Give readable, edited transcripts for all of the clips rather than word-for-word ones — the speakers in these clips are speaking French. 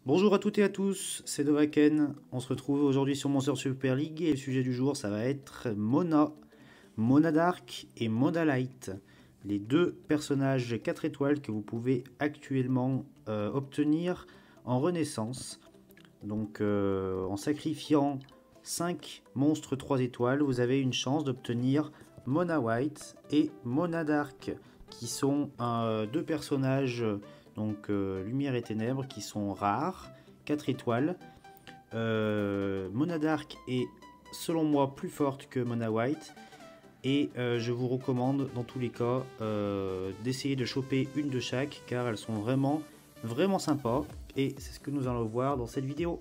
Bonjour à toutes et à tous, c'est Novaken. On se retrouve aujourd'hui sur Monster Super League et le sujet du jour ça va être Mona Dark et Mona Light. Les deux personnages 4 étoiles que vous pouvez actuellement obtenir en renaissance. Donc en sacrifiant 5 monstres 3 étoiles, vous avez une chance d'obtenir Mona White et Mona Dark, qui sont deux personnages, donc Lumière et Ténèbres, qui sont rares, 4 étoiles. Mona Dark est selon moi plus forte que Mona White. Et je vous recommande dans tous les cas d'essayer de choper une de chaque, car elles sont vraiment sympas. Et c'est ce que nous allons voir dans cette vidéo.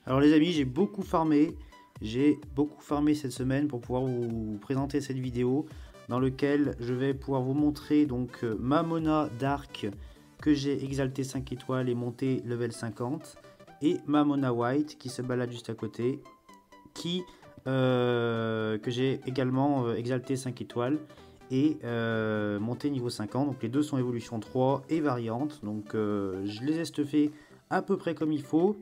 Alors les amis, j'ai beaucoup farmé cette semaine pour pouvoir vous présenter cette vidéo dans laquelle je vais pouvoir vous montrer donc ma Mona Dark que j'ai exalté 5 étoiles et monté level 50, et ma Mona White qui se balade juste à côté, que j'ai également exalté 5 étoiles et monté niveau 50. Donc les deux sont évolution 3 et variante, donc je les ai stuffés à peu près comme il faut.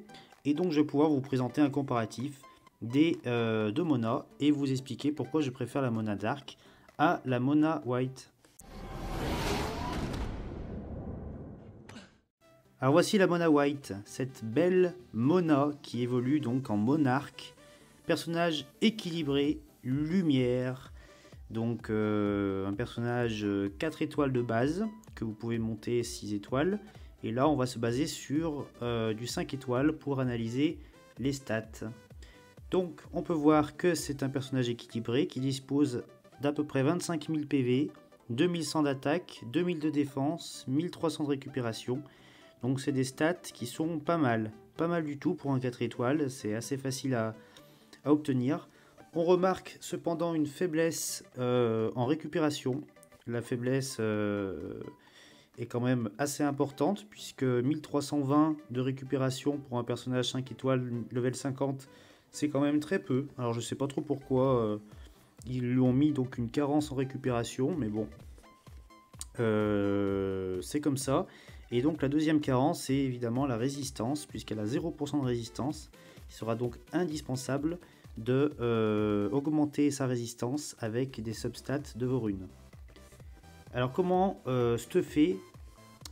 Et donc je vais pouvoir vous présenter un comparatif des deux Mona et vous expliquer pourquoi je préfère la Mona Dark à la Mona White. Alors voici la Mona White, cette belle Mona qui évolue donc en monarque, personnage équilibré, lumière, donc un personnage 4 étoiles de base que vous pouvez monter 6 étoiles. Et là, on va se baser sur du 5 étoiles pour analyser les stats. Donc, on peut voir que c'est un personnage équilibré qui dispose d'à peu près 25 000 PV, 2100 d'attaque, 2000 de défense, 1300 de récupération. Donc, c'est des stats qui sont pas mal du tout pour un 4 étoiles. C'est assez facile à obtenir. On remarque cependant une faiblesse en récupération. La faiblesse est quand même assez importante, puisque 1320 de récupération pour un personnage 5 étoiles level 50, c'est quand même très peu. Alors je sais pas trop pourquoi ils lui ont mis donc une carence en récupération, mais bon, c'est comme ça. Et donc la deuxième carence, c'est évidemment la résistance, puisqu'elle a 0% de résistance. Il sera donc indispensable de augmenter sa résistance avec des substats de vos runes. Alors comment stuffer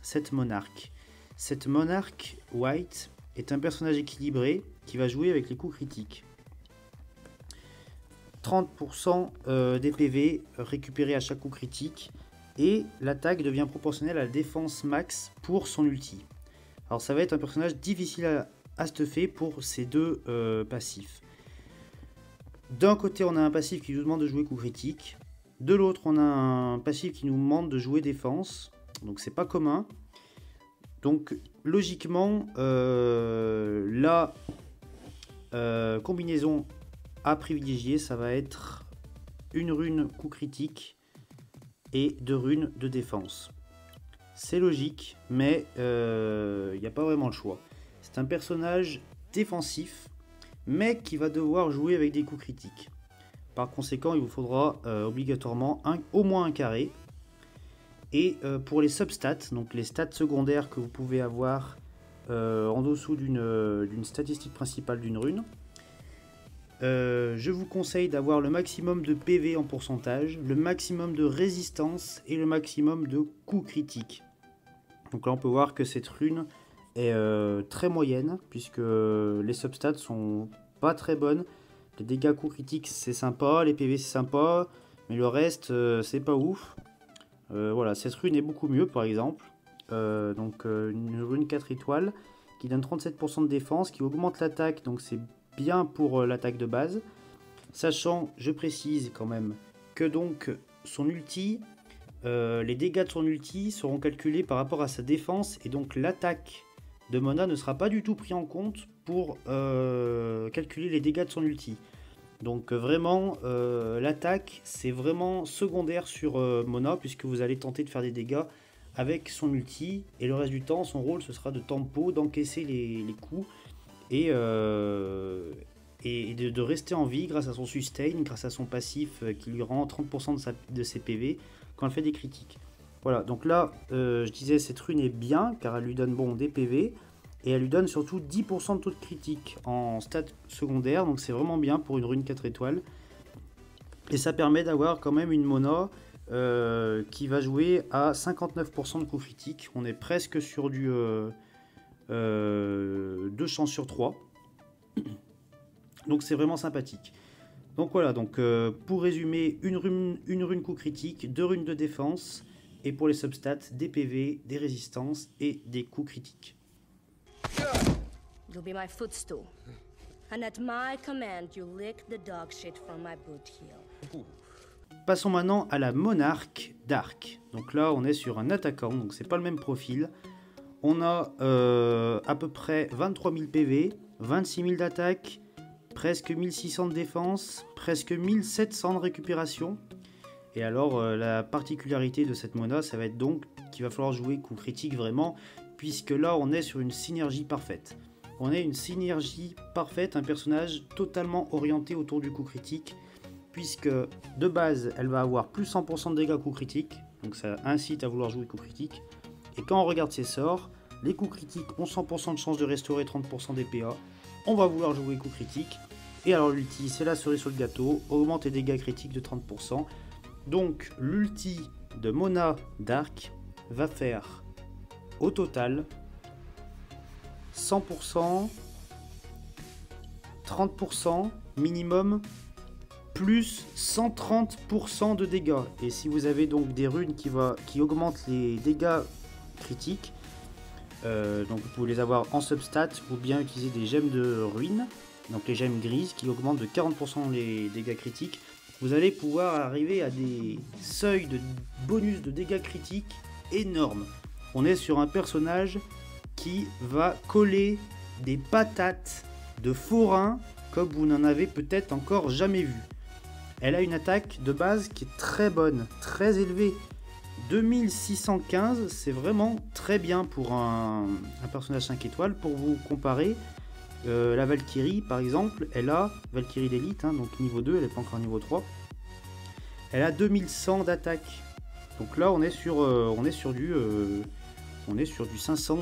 cette monarque? Cette monarque White est un personnage équilibré qui va jouer avec les coups critiques. 30% des PV récupérés à chaque coup critique, et l'attaque devient proportionnelle à la défense max pour son ulti. Alors ça va être un personnage difficile à stuffer pour ces deux passifs. D'un côté, on a un passif qui nous demande de jouer coup critique. De l'autre, on a un passif qui nous demande de jouer défense. Donc c'est pas commun. Donc logiquement, la combinaison à privilégier, ça va être une rune coup critique et 2 runes de défense. C'est logique, mais il n'y a pas vraiment le choix. C'est un personnage défensif, mais qui va devoir jouer avec des coups critiques. Par conséquent, il vous faudra obligatoirement au moins un carré. Et pour les substats, donc les stats secondaires que vous pouvez avoir en dessous d'une statistique principale d'une rune, je vous conseille d'avoir le maximum de PV en pourcentage, le maximum de résistance et le maximum de coups critiques. Donc là on peut voir que cette rune est très moyenne, puisque les substats sont pas très bonnes. Les dégâts coups critiques c'est sympa, les PV c'est sympa, mais le reste c'est pas ouf. Voilà, cette rune est beaucoup mieux par exemple. Une rune 4 étoiles qui donne 37% de défense, qui augmente l'attaque, donc c'est bien pour l'attaque de base. Sachant, je précise quand même, que donc son ulti, les dégâts de son ulti seront calculés par rapport à sa défense, et donc l'attaque de Mona ne sera pas du tout pris en compte pour calculer les dégâts de son ulti. Donc vraiment, l'attaque c'est vraiment secondaire sur Mona, puisque vous allez tenter de faire des dégâts avec son ulti, et le reste du temps son rôle ce sera de tempo, d'encaisser les coups et de rester en vie grâce à son sustain, grâce à son passif qui lui rend 30% de ses PV quand elle fait des critiques. Voilà, donc là je disais cette rune est bien car elle lui donne des PV, Et elle lui donne surtout 10% de taux de critique en stats secondaires. Donc c'est vraiment bien pour une rune 4 étoiles. Et ça permet d'avoir quand même une Mona qui va jouer à 59% de coups critiques. On est presque sur du 2 chances sur 3. Donc c'est vraiment sympathique. Donc voilà, donc pour résumer, une rune coup critique, 2 runes de défense, et pour les substats, des PV, des résistances et des coups critiques. You'll be my footstool. And at my command, you lick the dog shit from my boot heel. Passons maintenant à la Monarque Dark. Donc là, on est sur un attaquant, donc c'est pas le même profil. On a à peu près 23 000 PV, 26 000 d'attaque, presque 1600 de défense, presque 1700 de récupération. Et alors, la particularité de cette Mona, ça va être donc qu'il va falloir jouer coup critique vraiment, puisque là, on est sur une synergie parfaite. On est une synergie parfaite, un personnage totalement orienté autour du coup critique, puisque de base, elle va avoir plus 100% de dégâts coup critique, donc ça incite à vouloir jouer coup critique. Et quand on regarde ses sorts, les coups critiques ont 100% de chance de restaurer 30% des PA, on va vouloir jouer coup critique. Et alors l'ulti, c'est la cerise sur le gâteau, augmente les dégâts critiques de 30%. Donc l'ulti de Mona Dark va faire au total 100%, 30% minimum, plus 130% de dégâts. Et si vous avez donc des runes qui augmentent les dégâts critiques, donc vous pouvez les avoir en substat ou bien utiliser des gemmes de ruines, donc les gemmes grises qui augmentent de 40% les dégâts critiques. Vous allez pouvoir arriver à des seuils de bonus de dégâts critiques énormes. On est sur un personnage qui va coller des patates de forain comme vous n'en avez peut-être encore jamais vu. Elle a une attaque de base qui est très bonne, très élevée. 2615, c'est vraiment très bien pour un personnage 5 étoiles. Pour vous comparer, la Valkyrie par exemple, elle a, Valkyrie d'élite, hein, donc niveau 2, elle n'est pas encore niveau 3. Elle a 2100 d'attaque. Donc là on est sur du 500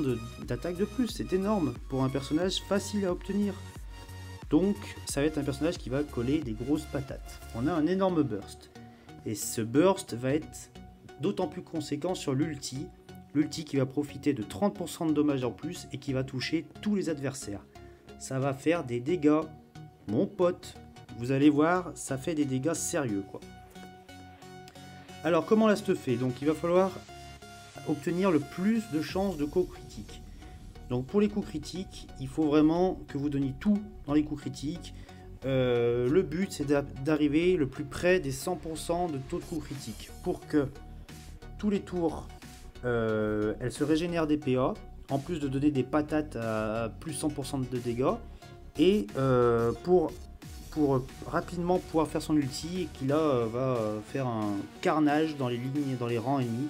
d'attaque de plus, c'est énorme pour un personnage facile à obtenir. Donc ça va être un personnage qui va coller des grosses patates. On a un énorme burst. Et ce burst va être d'autant plus conséquent sur l'ulti. L'ulti qui va profiter de 30% de dommages en plus et qui va toucher tous les adversaires. Ça va faire des dégâts, mon pote. Vous allez voir, ça fait des dégâts sérieux quoi. Alors comment la stuff fait? Donc il va falloir obtenir le plus de chances de coups critiques. Donc pour les coups critiques, il faut vraiment que vous donniez tout dans les coups critiques. Le but c'est d'arriver le plus près des 100% de taux de coups critiques pour que tous les tours elle se régénère des PA, en plus de donner des patates à plus 100% de dégâts, et pour rapidement pouvoir faire son ulti et qui là va faire un carnage dans les lignes et dans les rangs ennemis.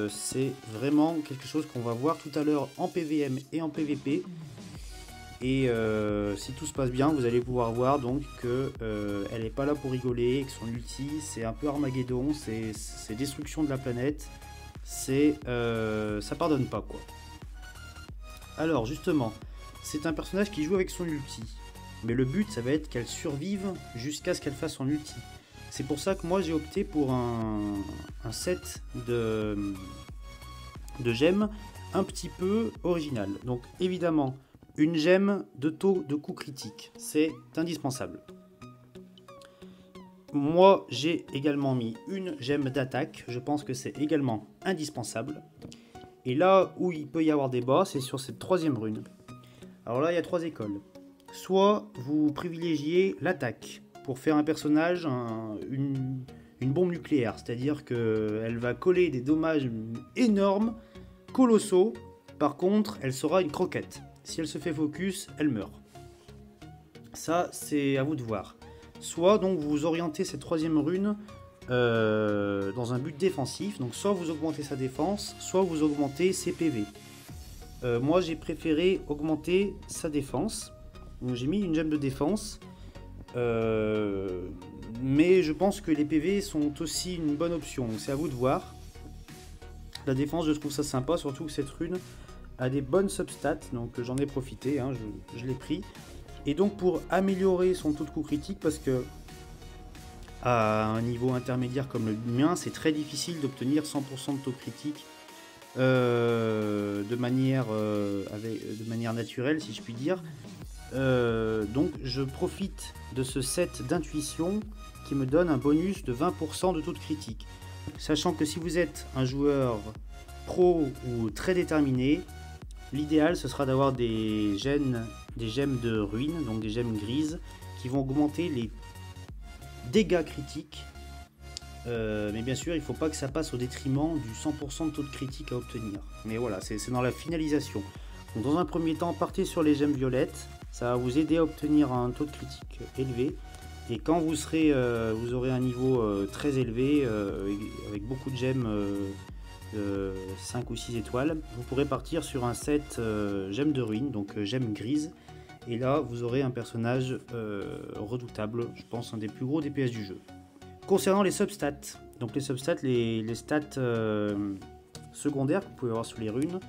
C'est vraiment quelque chose qu'on va voir tout à l'heure en PVM et en PVP. Et si tout se passe bien, vous allez pouvoir voir donc que elle n'est pas là pour rigoler, que son ulti c'est un peu Armageddon, c'est destruction de la planète, ça pardonne pas quoi. Alors justement, c'est un personnage qui joue avec son ulti, mais le but ça va être qu'elle survive jusqu'à ce qu'elle fasse son ulti. C'est pour ça que moi j'ai opté pour un set de gemmes un petit peu original. Donc évidemment, une gemme de taux de coup critique, c'est indispensable. Moi j'ai également mis une gemme d'attaque, je pense que c'est également indispensable. Et là où il peut y avoir débat, c'est sur cette troisième rune. Alors là il y a 3 écoles. Soit vous privilégiez l'attaque pour faire un personnage, une bombe nucléaire, c'est-à-dire qu'elle va coller des dommages énormes, colossaux. Par contre, elle sera une croquette. Si elle se fait focus, elle meurt. Ça, c'est à vous de voir. Soit donc vous orientez cette troisième rune dans un but défensif, donc soit vous augmentez sa défense, soit vous augmentez ses PV. Moi, j'ai préféré augmenter sa défense. Donc j'ai mis une gemme de défense. Mais je pense que les PV sont aussi une bonne option, donc c'est à vous de voir. La défense, je trouve ça sympa, surtout que cette rune a des bonnes substats, donc j'en ai profité, hein, je l'ai pris. Et donc pour améliorer son taux de coup critique, parce que à un niveau intermédiaire comme le mien, c'est très difficile d'obtenir 100% de taux critique de manière naturelle, si je puis dire. Donc je profite de ce set d'intuition qui me donne un bonus de 20% de taux de critique. Sachant que si vous êtes un joueur pro ou très déterminé, l'idéal ce sera d'avoir des gemmes de ruine, donc des gemmes grises, qui vont augmenter les dégâts critiques. Mais bien sûr, il ne faut pas que ça passe au détriment du 100% de taux de critique à obtenir. Mais voilà, c'est dans la finalisation. Donc, dans un premier temps, partez sur les gemmes violettes. Ça va vous aider à obtenir un taux de critique élevé. Et quand vous aurez un niveau très élevé, avec beaucoup de gemmes 5 ou 6 étoiles, vous pourrez partir sur un set gemmes de ruine, donc gemmes grises. Et là, vous aurez un personnage redoutable, je pense un des plus gros DPS du jeu. Concernant les substats, donc les substats, les stats secondaires que vous pouvez avoir sur les runes,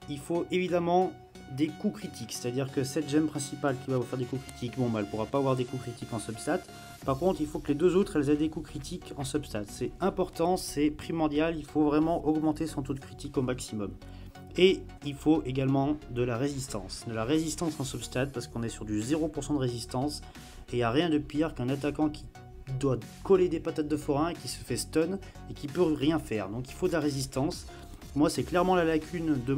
il faut évidemment des coups critiques, c'est-à-dire que cette gemme principale qui va vous faire des coups critiques, bon bah elle pourra pas avoir des coups critiques en substat. Par contre, il faut que les deux autres elles aient des coups critiques en substat. C'est important, c'est primordial, il faut vraiment augmenter son taux de critique au maximum. Et il faut également de la résistance en substat, parce qu'on est sur du 0% de résistance, et il n'y a rien de pire qu'un attaquant qui doit coller des patates de forain et qui se fait stun et qui peut rien faire. Donc il faut de la résistance. Moi c'est clairement la lacune de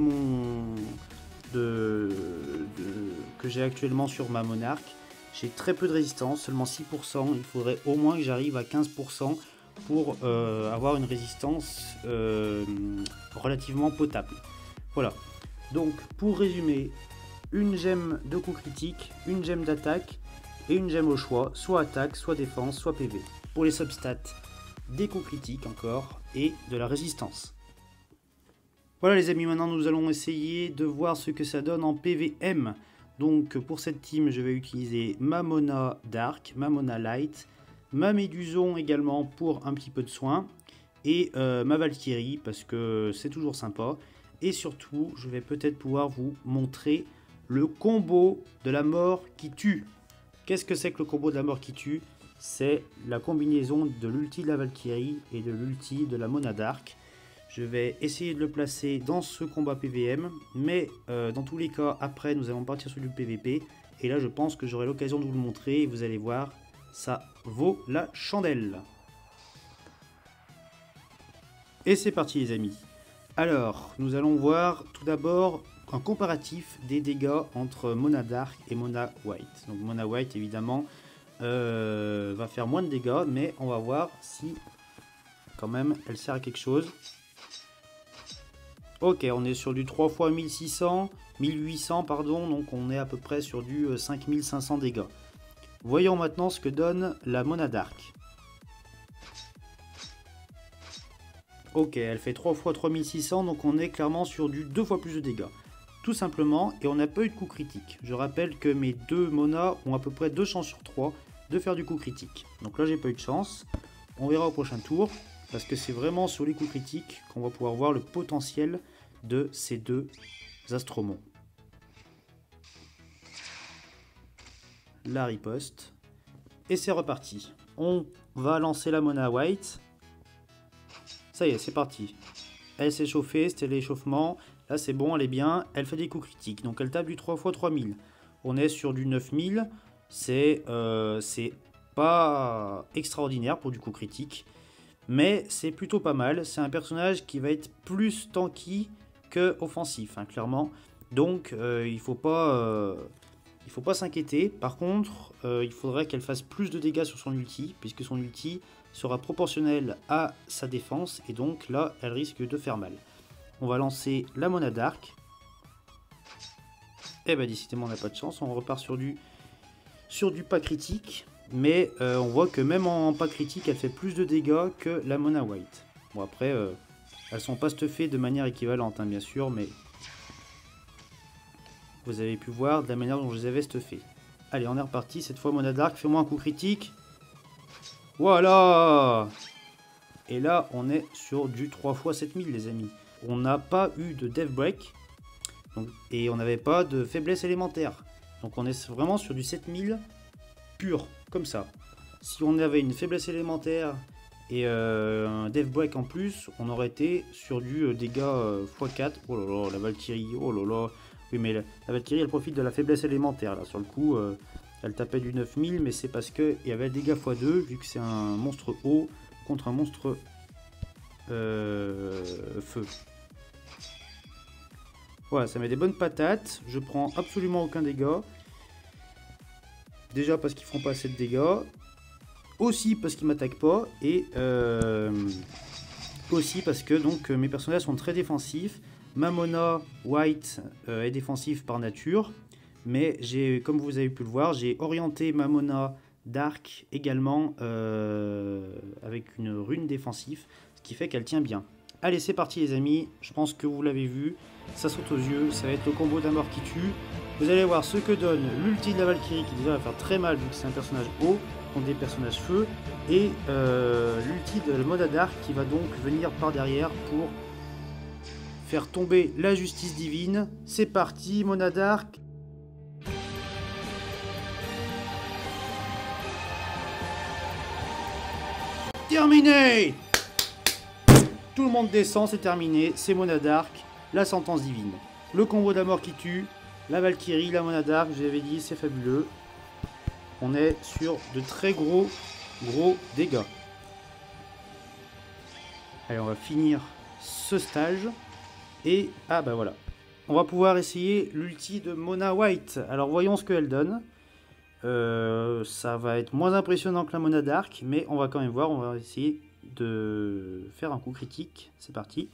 que j'ai actuellement sur ma monarque. J'ai très peu de résistance, seulement 6%. Il faudrait au moins que j'arrive à 15% pour avoir une résistance relativement potable. Voilà. Donc pour résumer, une gemme de coup critique, une gemme d'attaque et une gemme au choix, soit attaque, soit défense, soit PV. Pour les substats, des coups critiques encore et de la résistance. Voilà les amis, maintenant nous allons essayer de voir ce que ça donne en PVM. Donc pour cette team, je vais utiliser ma Mona Dark, ma Mona Light, ma Méduson également pour un petit peu de soin, et ma Valkyrie parce que c'est toujours sympa. Et surtout, je vais peut-être pouvoir vous montrer le combo de la mort qui tue. Qu'est-ce que c'est que le combo de la mort qui tue? C'est la combinaison de l'ulti de la Valkyrie et de l'ulti de la Mona Dark. Je vais essayer de le placer dans ce combat PVM, mais dans tous les cas, après, nous allons partir sur du PVP. Et là, je pense que j'aurai l'occasion de vous le montrer et vous allez voir, ça vaut la chandelle. Et c'est parti les amis. Alors, nous allons voir tout d'abord un comparatif des dégâts entre Mona Dark et Mona White. Donc Mona White, évidemment, va faire moins de dégâts, mais on va voir si, quand même, elle sert à quelque chose. Ok, on est sur du 3 x 1600, 1800, pardon, donc on est à peu près sur du 5500 dégâts. Voyons maintenant ce que donne la Mona Dark. Ok, elle fait 3 x 3600, donc on est clairement sur du 2 fois plus de dégâts. Tout simplement, et on n'a pas eu de coup critique. Je rappelle que mes deux Mona ont à peu près 2 chances sur 3 de faire du coup critique. Donc là, j'ai pas eu de chance. On verra au prochain tour, parce que c'est vraiment sur les coups critiques qu'on va pouvoir voir le potentiel de ces deux astromons. La riposte. Et c'est reparti. On va lancer la Mona White. Ça y est, c'est parti. Elle s'est chauffée, c'était l'échauffement. Là, c'est bon, elle est bien. Elle fait des coups critiques. Donc, elle tape du 3 x 3000. On est sur du 9000. C'est pas extraordinaire pour du coup critique. Mais c'est plutôt pas mal. C'est un personnage qui va être plus tanky que offensif, hein, clairement. Donc, il faut pas s'inquiéter. Par contre, il faudrait qu'elle fasse plus de dégâts sur son ulti, puisque son ulti sera proportionnel à sa défense, et donc là, elle risque de faire mal. On va lancer la Mona Dark. Et bah décidément, on n'a pas de chance. On repart sur du pas critique. Mais on voit que même en pas critique, elle fait plus de dégâts que la Mona White. Bon après, elles sont pas stuffées de manière équivalente, hein, bien sûr, mais vous avez pu voir de la manière dont je les avais stuffées. Allez, on est reparti. Cette fois, Mona Dark, fais-moi un coup critique. Voilà! Et là, on est sur du 3 x 7000, les amis. On n'a pas eu de Death Break. Donc, et on n'avait pas de faiblesse élémentaire. Donc on est vraiment sur du 7000 pur, comme ça. Si on avait une faiblesse élémentaire et un death break en plus, on aurait été sur du dégâts x4. Oh là là, la Valkyrie, oh là là. Oui, mais la Valkyrie, elle profite de la faiblesse élémentaire. Là, sur le coup, elle tapait du 9000, mais c'est parce qu'il y avait le dégât x2, vu que c'est un monstre haut contre un monstre feu. Voilà, ça met des bonnes patates. Je prends absolument aucun dégât. Déjà parce qu'ils font pas assez de dégâts. Aussi parce qu'ils m'attaquent pas. Et aussi parce que donc mes personnages sont très défensifs. Ma Mona White est défensif par nature. Mais comme vous avez pu le voir, j'ai orienté ma Mona Dark également avec une rune défensive. Ce qui fait qu'elle tient bien. Allez, c'est parti les amis. Je pense que vous l'avez vu. Ça saute aux yeux. Ça va être le combo d'un mort qui tue. Vous allez voir ce que donne l'ulti de la Valkyrie qui déjà va faire très mal vu que c'est un personnage haut contre des personnages feu. Et l'ulti de la Mona Dark qui va donc venir par derrière pour faire tomber la justice divine. C'est parti, Mona Dark. Terminé! Tout le monde descend, c'est terminé. C'est Mona Dark, la sentence divine. Le combo de la mort qui tue, la Valkyrie, la Mona Dark, je vous avais dit, c'est fabuleux. On est sur de très gros dégâts. Allez, on va finir ce stage. Et, ah bah voilà. On va pouvoir essayer l'ulti de Mona White. Alors voyons ce qu'elle donne. Ça va être moins impressionnant que la Mona Dark, mais on va quand même voir, on va essayer de faire un coup critique. C'est parti.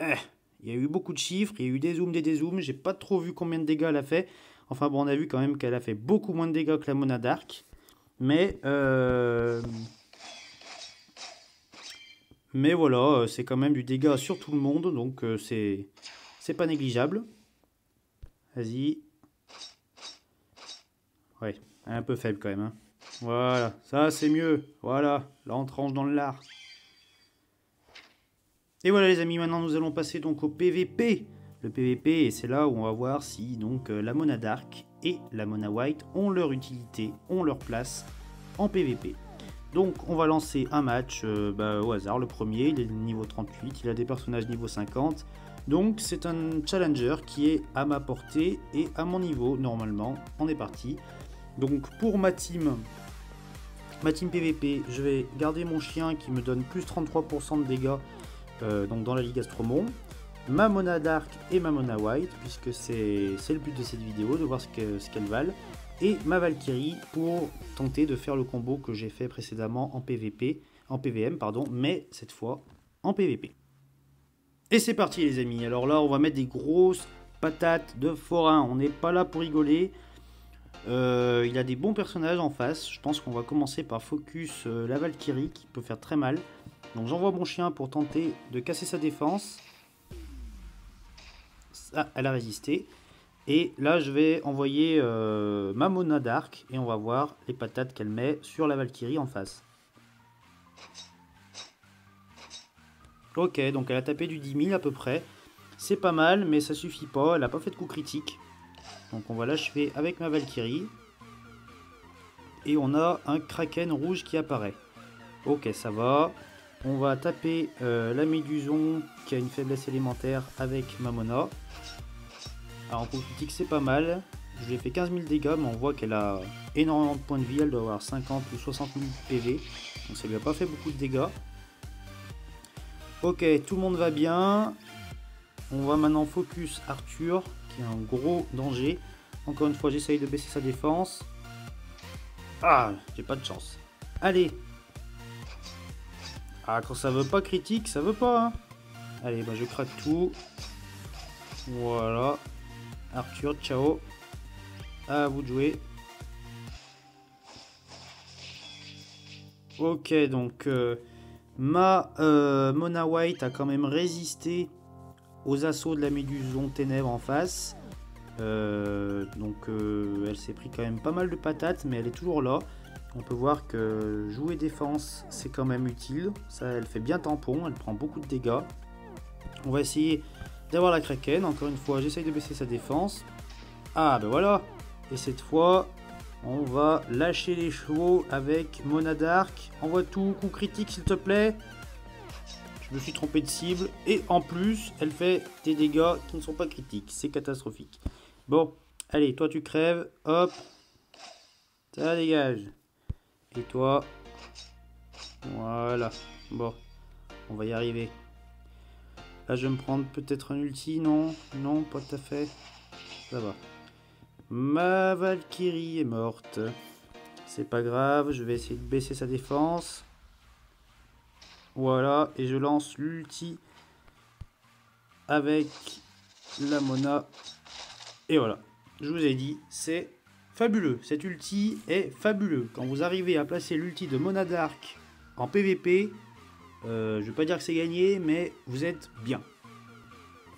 Il y a eu beaucoup de chiffres, il y a eu des zooms, des dézooms, j'ai pas trop vu combien de dégâts elle a fait. Enfin bon, on a vu quand même qu'elle a fait beaucoup moins de dégâts que la Mona Dark. Mais voilà, c'est quand même du dégât sur tout le monde, donc c'est pas négligeable. Vas-y. Ouais, elle est un peu faible quand même. Hein. Voilà, ça c'est mieux. Voilà, là on tranche dans le lard. Et voilà les amis, maintenant nous allons passer donc au PVP. Le PVP, et c'est là où on va voir si donc la Mona Dark et la Mona White ont leur utilité, ont leur place en PVP. Donc on va lancer un match au hasard, le premier, il est niveau 38, il a des personnages niveau 50. Donc c'est un challenger qui est à ma portée et à mon niveau normalement. On est parti. Donc pour ma team PVP, je vais garder mon chien qui me donne plus 33% de dégâts donc dans la Ligue Astromon. Ma Mona Dark et ma Mona White, puisque c'est le but de cette vidéo, de voir ce qu'elles valent. Et ma Valkyrie pour tenter de faire le combo que j'ai fait précédemment en PVM, mais cette fois en PVP. Et c'est parti les amis, alors là on va mettre des grosses patates de forain, on n'est pas là pour rigoler. Il a des bons personnages en face, je pense qu'on va commencer par focus la Valkyrie qui peut faire très mal. Donc j'envoie mon chien pour tenter de casser sa défense. Ah, elle a résisté. Et là je vais envoyer ma Mona Dark et on va voir les patates qu'elle met sur la Valkyrie en face. Ok, donc elle a tapé du 10 000 à peu près. C'est pas mal, mais ça suffit pas. Elle n'a pas fait de coup critique. Donc on va l'achever avec ma Valkyrie. Et on a un Kraken rouge qui apparaît. Ok, ça va. On va taper la Méduson qui a une faiblesse élémentaire avec ma Mona. Alors en coup critique c'est pas mal. Je lui ai fait 15 000 dégâts, mais on voit qu'elle a énormément de points de vie. Elle doit avoir 50 ou 60 000 PV. Donc ça lui a pas fait beaucoup de dégâts. Ok, tout le monde va bien. On va maintenant focus Arthur, qui est un gros danger. Encore une fois, j'essaye de baisser sa défense. Ah, j'ai pas de chance. Allez. Ah, quand ça veut pas critique, ça veut pas. Hein. Allez, bah je craque tout. Voilà. Arthur, ciao. À vous de jouer. Ok, donc... ma Mona White a quand même résisté aux assauts de la Méduson Ténèbres en face. Elle s'est pris quand même pas mal de patates, mais elle est toujours là. On peut voir que jouer défense, c'est quand même utile. Ça, elle fait bien tampon, elle prend beaucoup de dégâts. On va essayer d'avoir la Kraken. Encore une fois, j'essaye de baisser sa défense. Ah, ben voilà. Et cette fois, on va lâcher les chevaux avec Mona Dark. Envoie tout, coup critique s'il te plaît. Je me suis trompé de cible. Et en plus, elle fait des dégâts qui ne sont pas critiques. C'est catastrophique. Bon, allez, toi tu crèves. Hop. Ça dégage. Et toi. Voilà. Bon, on va y arriver. Là, je vais me prendre peut-être un ulti. Non, non, pas tout à fait. Ça va. Ma Valkyrie est morte. C'est pas grave, je vais essayer de baisser sa défense. Voilà, et je lance l'ulti avec la Mona. Et voilà, je vous ai dit, c'est fabuleux. Cet ulti est fabuleux. Quand vous arrivez à placer l'ulti de Mona Dark en PVP, je vais pas dire que c'est gagné, mais vous êtes bien.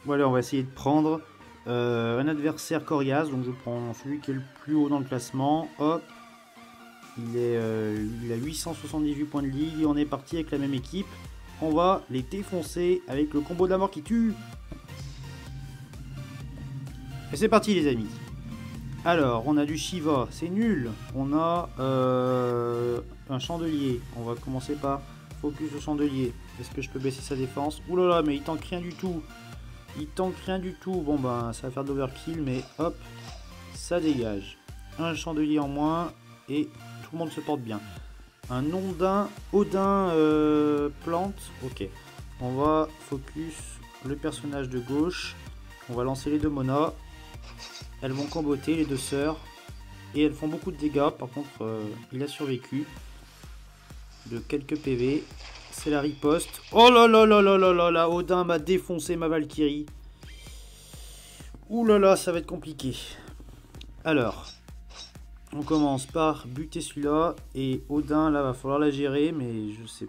Voilà, on va essayer de prendre un adversaire coriace. Donc je prends celui qui est le plus haut dans le classement. Hop, il a 878 points de ligue. Et on est parti avec la même équipe. On va les défoncer avec le combo de la mort qui tue. Et c'est parti les amis. Alors, on a du Shiva, c'est nul. On a un chandelier. On va commencer par focus au chandelier. Est-ce que je peux baisser sa défense? Ouh là là, mais il tank rien du tout. Il tank rien du tout. Bon ben, ça va faire de l'overkill, mais hop, ça dégage. Un chandelier en moins et tout le monde se porte bien. Un Odin plante. Ok. On va focus le personnage de gauche. On va lancer les deux Mona. Elles vont comboter les deux sœurs. Et elles font beaucoup de dégâts. Par contre, il a survécu. De quelques PV. C'est la riposte. Oh là là là là là là là. Odin m'a défoncé ma Valkyrie. Ouh là là, ça va être compliqué. Alors, on commence par buter celui-là. Et Odin, là, va falloir la gérer. Mais je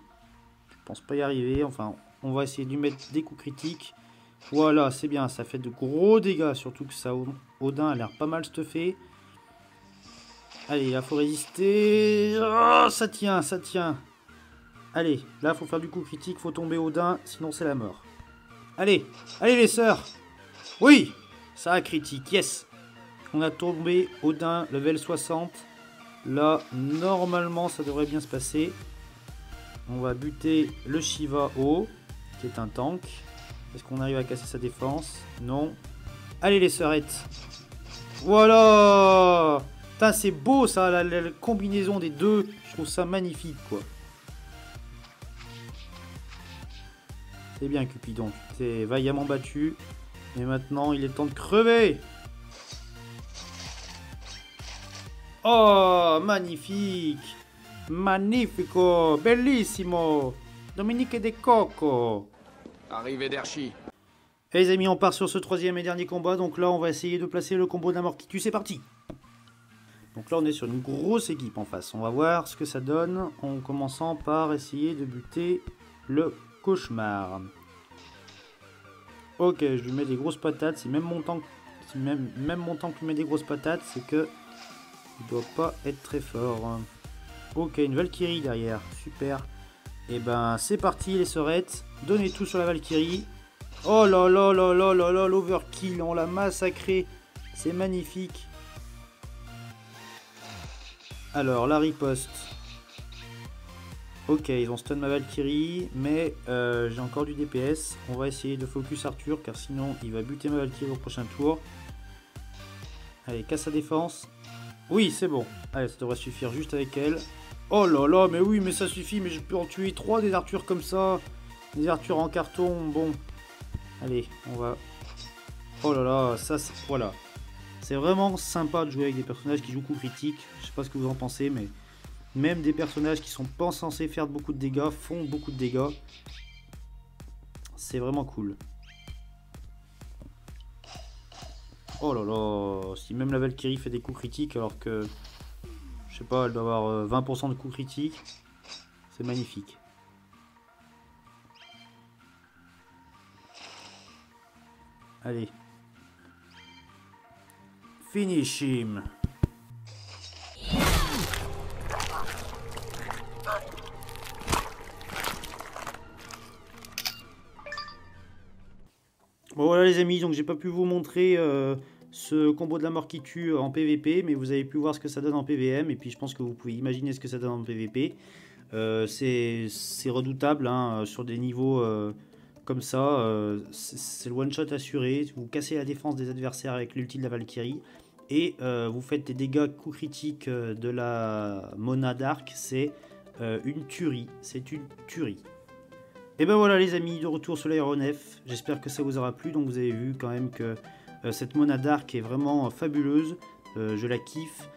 pense pas y arriver. Enfin, on va essayer de lui mettre des coups critiques. Voilà, c'est bien. Ça fait de gros dégâts. Surtout que ça, Odin a l'air pas mal stuffé. Allez, là, faut résister. Oh, ça tient, ça tient. Allez, là, faut faire du coup critique. Faut tomber Odin, sinon c'est la mort. Allez, allez les sœurs. Oui, ça a critique, yes. On a tombé Odin, level 60. Là, normalement, ça devrait bien se passer. On va buter le Shiva haut, qui est un tank. Est-ce qu'on arrive à casser sa défense? Non. Allez les sœurettes. Voilà. Putain, c'est beau ça, la combinaison des deux. Je trouve ça magnifique, quoi. C'est bien Cupidon. C'est vaillamment battu. Et maintenant, il est temps de crever. Oh, magnifique. Magnifico. Bellissimo. Dominique De Coco. Arrivé d'Archie. Et les amis, on part sur ce troisième et dernier combat. Donc là, on va essayer de placer le combo de la mort qui tue. C'est parti. Donc là, on est sur une grosse équipe en face. On va voir ce que ça donne en commençant par essayer de buter le cauchemar. Ok, je lui mets des grosses patates. Si même mon tank, même mon tank lui met des grosses patates, c'est que il doit pas être très fort. Ok, une Valkyrie derrière. Super. Et ben, c'est parti les sœurettes. Donnez tout sur la Valkyrie. Oh là là là là là là, l'overkill. On l'a massacré. C'est magnifique. Alors, la riposte. Ok, ils ont stun ma Valkyrie, mais j'ai encore du DPS. On va essayer de focus Arthur, car sinon il va buter ma Valkyrie au prochain tour. Allez, casse sa défense. Oui, c'est bon. Allez, ça devrait suffire juste avec elle. Oh là là, mais oui, mais ça suffit, mais je peux en tuer 3 des Arthur comme ça. Des Arthur en carton, bon. Allez, on va... Oh là là, ça c'est... Voilà. C'est vraiment sympa de jouer avec des personnages qui jouent coup critique. Je sais pas ce que vous en pensez, mais... Même des personnages qui sont pas censés faire beaucoup de dégâts font beaucoup de dégâts. C'est vraiment cool. Oh là là, si même la Valkyrie fait des coups critiques alors que, je sais pas, elle doit avoir 20% de coups critiques, c'est magnifique. Allez. Finish him. Bon voilà les amis, donc j'ai pas pu vous montrer ce combo de la mort qui tue en PVP, mais vous avez pu voir ce que ça donne en PVM, et puis je pense que vous pouvez imaginer ce que ça donne en PVP. C'est redoutable hein, sur des niveaux comme ça, c'est le one shot assuré, vous cassez la défense des adversaires avec l'ulti de la Valkyrie, et vous faites des dégâts coup critiques de la Mona Dark, c'est une tuerie, c'est une tuerie. Et ben voilà les amis, de retour sur l'aéronef, j'espère que ça vous aura plu. Donc vous avez vu quand même que cette Mona Dark est vraiment fabuleuse, je la kiffe.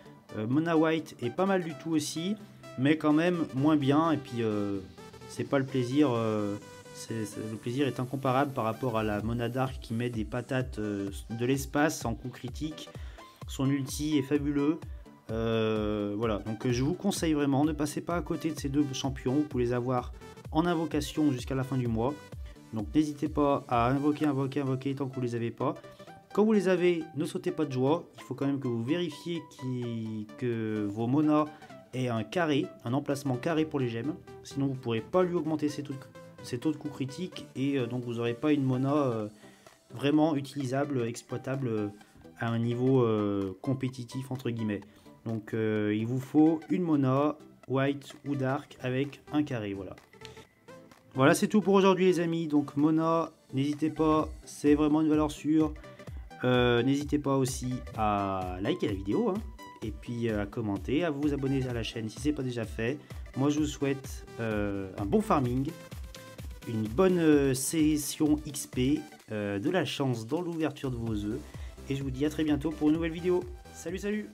Mona White est pas mal du tout aussi, mais quand même moins bien, et puis c'est pas le plaisir, le plaisir est incomparable par rapport à la Mona Dark qui met des patates de l'espace en coup critique. Son ulti est fabuleux. Voilà, donc je vous conseille vraiment, ne passez pas à côté de ces deux champions, vous pouvez les avoir en invocation jusqu'à la fin du mois. Donc n'hésitez pas à invoquer tant que vous les avez pas. Quand vous les avez, ne sautez pas de joie, il faut quand même que vous vérifiez que vos monas aient un carré, un emplacement carré pour les gemmes, sinon vous ne pourrez pas lui augmenter ses taux de coup critique, et donc vous n'aurez pas une mona vraiment utilisable, exploitable à un niveau compétitif entre guillemets. Donc il vous faut une Mona, White ou Dark avec un carré, voilà. Voilà, c'est tout pour aujourd'hui les amis. Donc Mona, n'hésitez pas, c'est vraiment une valeur sûre. N'hésitez pas aussi à liker la vidéo, hein, et puis à commenter, à vous abonner à la chaîne si ce n'est pas déjà fait. Moi je vous souhaite un bon farming, une bonne session XP, de la chance dans l'ouverture de vos œufs. Et je vous dis à très bientôt pour une nouvelle vidéo. Salut, salut!